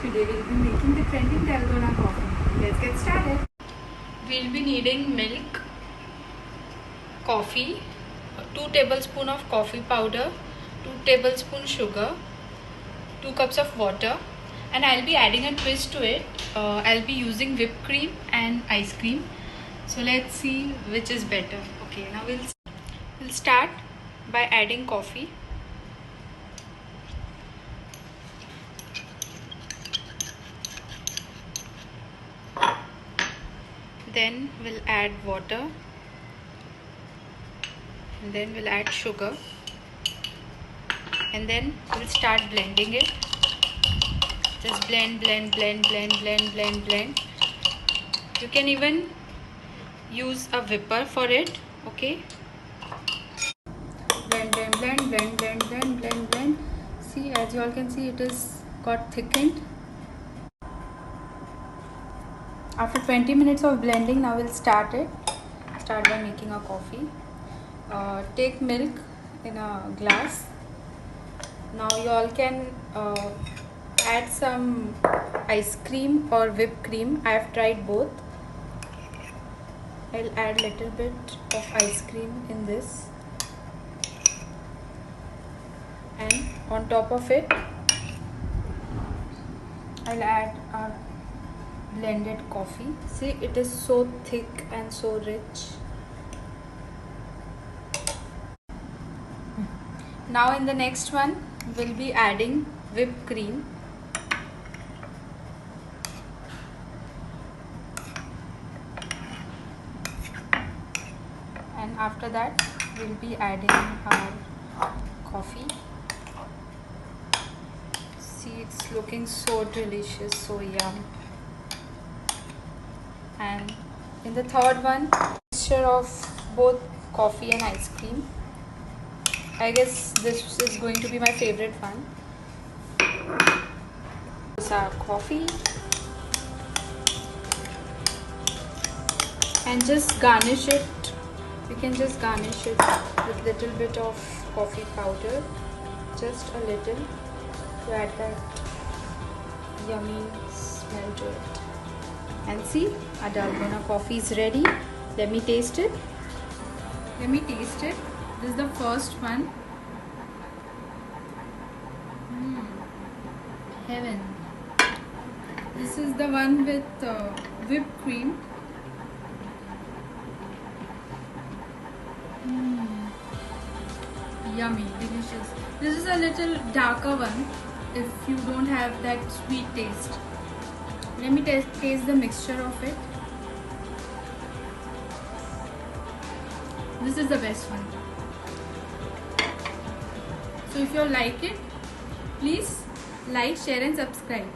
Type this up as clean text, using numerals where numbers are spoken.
Today we'll be making the trending Dalgona coffee. Let's get started. We'll be needing milk, coffee, 2 tablespoons of coffee powder, 2 tablespoons sugar, 2 cups of water, and I'll be adding a twist to it. I'll be using whipped cream and ice cream. So let's see which is better. Okay, now we'll start by adding coffee. Then we'll add water, and then we'll add sugar, and then we'll start blending it. Just blend. You can even use a whipper for it. Okay, blend. See, as you all can see, it is got thickened. After 20 minutes of blending, now we'll start by making a coffee. Take milk in a glass. Now you all can add some ice cream or whipped cream. I have tried both. I'll add little bit of ice cream in this, and on top of it I'll add our blended coffee. See, it is so thick and so rich. Now in the next one we'll be adding whipped cream. And after that we'll be adding our coffee. See, it's looking so delicious, so yum. And in the third one, mixture of both coffee and ice cream. I guess this is going to be my favorite one. This is our coffee, and just garnish it. You can just garnish it with little bit of coffee powder, just a little, to add that yummy smell to it. And see, our Dalgona coffee is ready. Let me taste it. This is the first one. Heaven. This is the one with whipped cream. Yummy, delicious. This is a little darker one if you don't have that sweet taste. Let me taste the mixture of it. This is the best one. So if you like it, please like, share and subscribe.